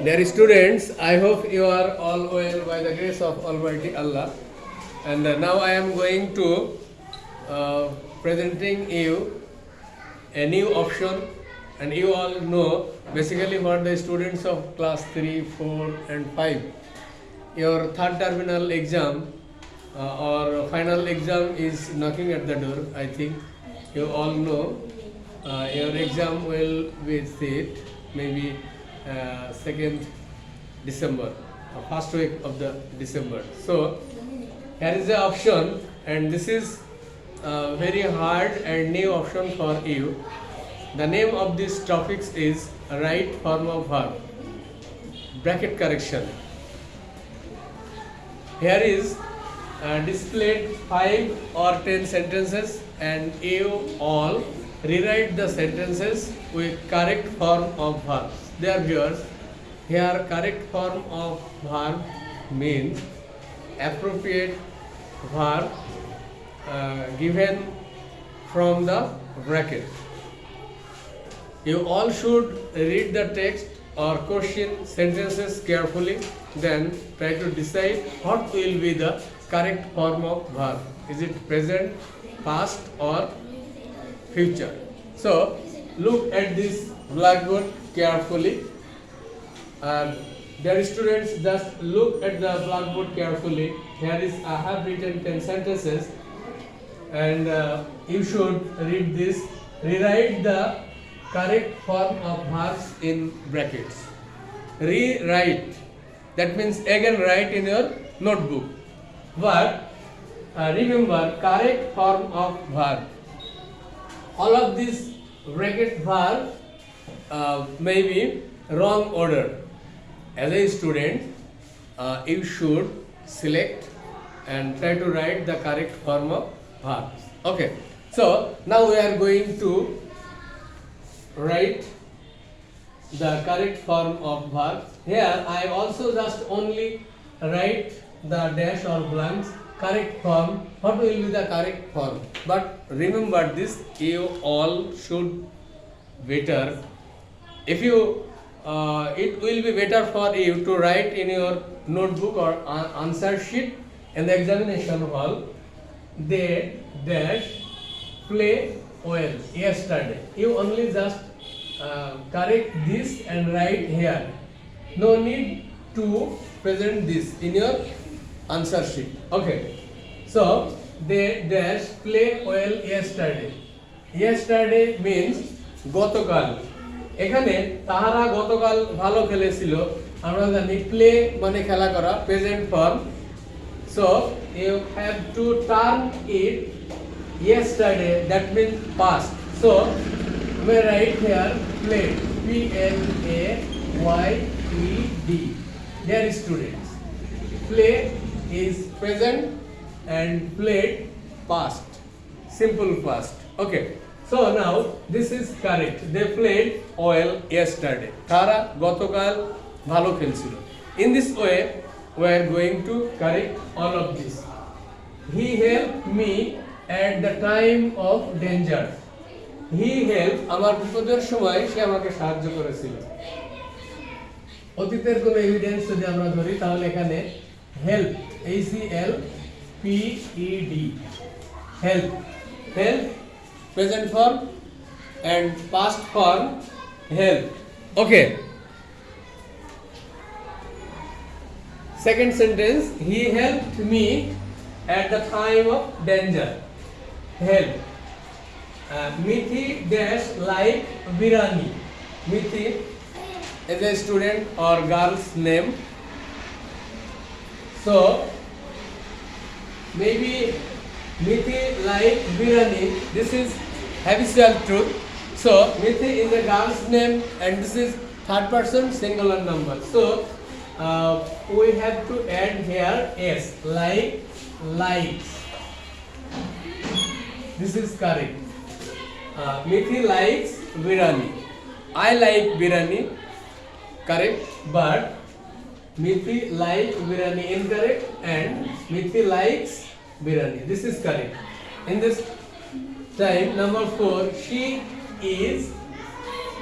Dear students, I hope you are all well by the grace of Almighty Allah. And now I am going to presenting you a new option, and you all know basically what the students of class 3, 4 and 5, your third terminal exam or final exam is knocking at the door. I think you all know your exam will be set maybe 2nd December, first week of the December. So here is the option, and this is very hard and new option for you. The name of this topics is right form of verb, bracket correction. Here is displayed 5 or 10 sentences, and you all rewrite the sentences with correct form of verb. Dear viewers, here correct form of verb means appropriate verb given from the bracket. You all should read the text or question sentences carefully, then try to decide what will be the correct form of verb. Is it present, past or future? So look at this blackboard carefully. Dear students, just look at the blackboard carefully. Here is I have written 10 sentences, and you should read this. Rewrite the correct form of verbs in brackets. Rewrite, that means again write in your notebook. But remember, correct form of verb. All of these bracket verbs may be wrong order. As a student, you should select and try to write the correct form of verbs. Okay, so now we are going to write the correct form of verb. Here I also just only write the dash or blanks, correct form. What will be the correct form? But remember this, you all should better. If you it will be better for you to write in your notebook or answer sheet in the examination hall. They dash play well yesterday. You only just correct this and write here. No need to present this in your answer sheet. Okay. So they dash play well yesterday. Yesterday means গতকাল. এখানে তাহারা গতকাল ভালো খেলেছিল, আমরা জানি play মানে খেলা করা, present form. So you have to turn it yesterday, that means past. So we write here played, P-L-A-Y-E-D. Dear students, play is present and played past, simple past. Okay, so now this is correct. They played well yesterday. তারা গতকাল ভালো খেলছিল. In this way we are going to correct all of this. He helped me at the time of danger. He helped, আমার বিপদের সময় সে আমাকে সাহায্য করেছিল। অতীতের কোনো এভিডেন্স যদি আমরা ধরি তাহলে এখানে help, H-E-L-P-E-D, help, help present form and past form help. Okay, second sentence, he helped me at the time of danger. Help. Mithi dash like Birani. Mithi is a student or girl's name. So maybe Mithi like Birani. This is habitual truth. So Mithi is a girl's name, and this is third person singular number. So we have to add here s, like, likes. This is correct. Mithi likes Birani. I like Birani. Correct. But Mithi like Birani incorrect, and Mithi likes Birani. This is correct. In this time, number 4, she is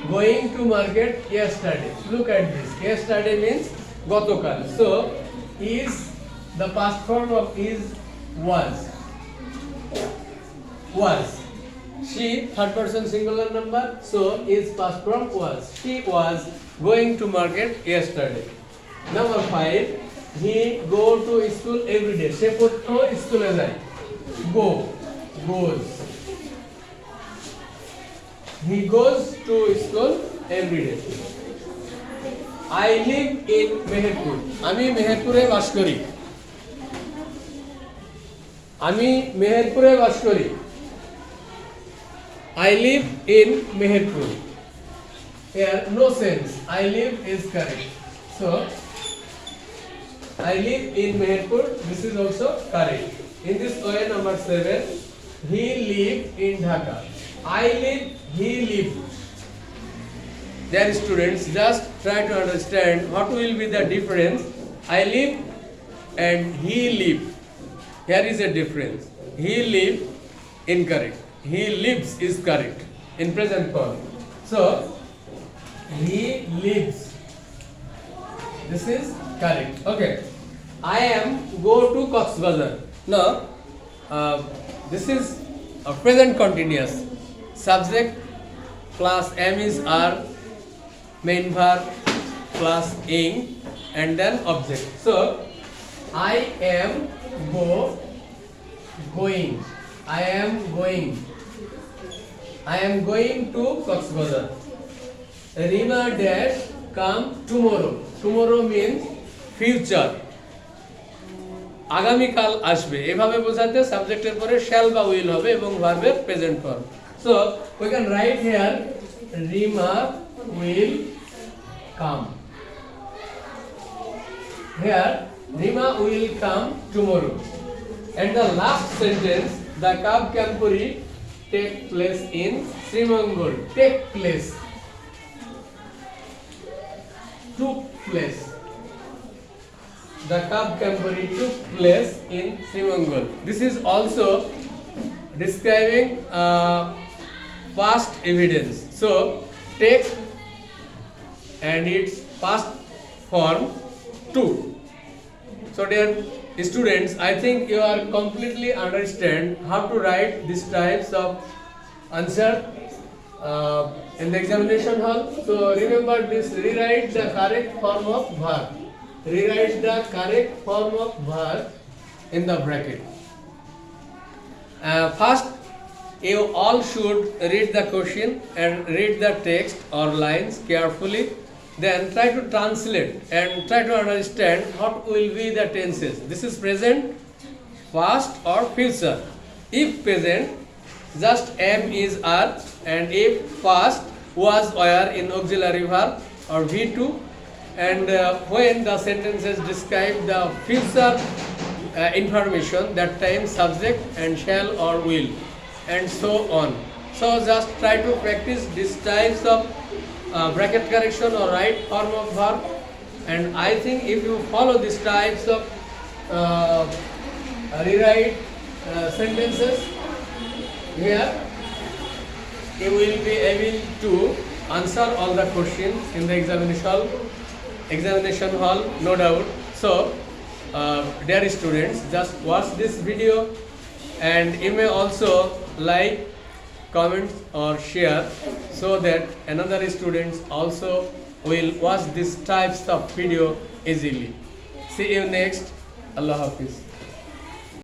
going to market yesterday. Look at this. Yesterday means gotokal. So is the past form of is was. Was. She, third person singular number, so is past form was. She was going to market yesterday. Number 5, he go to school every day. Se kotto school e jay. Go, goes. He goes to school every day. I live in Meherpur. আমি মেহেরপুরে বাস করি. আমি মেহেরপুরে বাস করি. I live in Meherpur. Here no sense. I live is correct. So I live in Meherpur. This is also correct. In this way, number 7, he lived in Dhaka. I live, he lived. Dear students, just try to understand what will be the difference. I live and he lived. Here is a difference. He lived, incorrect. He lives is correct in present form. So he lives. This is correct. Okay. I am go to Cox's Bazar. Now, this is a present continuous. Subject plus am is are, main verb plus ing, and then object. So I am going. I am going. I am going to Cox's Bazar. Rima dash come tomorrow. Tomorrow means future. আগামীকাল আসবে এভাবে বোঝাতে সাবজেক্টের পরে shall বা will হবে এবং ভার্বের present form so we can write here Rima will come here Rima will come tomorrow and the last sentence the Kaab Kyampuri take place in Srimangol take place took place the Kaab Kyampuri took place in Srimangol. This is also describing past evidence. So take and its past form to. So dear students, I think you are completely understand how to write these types of answer in the examination hall. So remember this, rewrite the correct form of verb. Rewrite the correct form of verb in the bracket. First, you all should read the question and read the text or lines carefully. Then try to translate and try to understand what will be the tenses. This is present, past or future. If present, just am is are, and if past was were in auxiliary verb or V2. And when the sentences describe the future information, that time subject and shall or will, and so on. So just try to practice these types of bracket correction or right form of verb, and I think if you follow these types of rewrite sentences here, you will be able to answer all the questions in the examination hall, no doubt. So dear students, just watch this video and you may also like, comment or share so that another students also will watch these types of video easily. See you next. Allah Hafiz.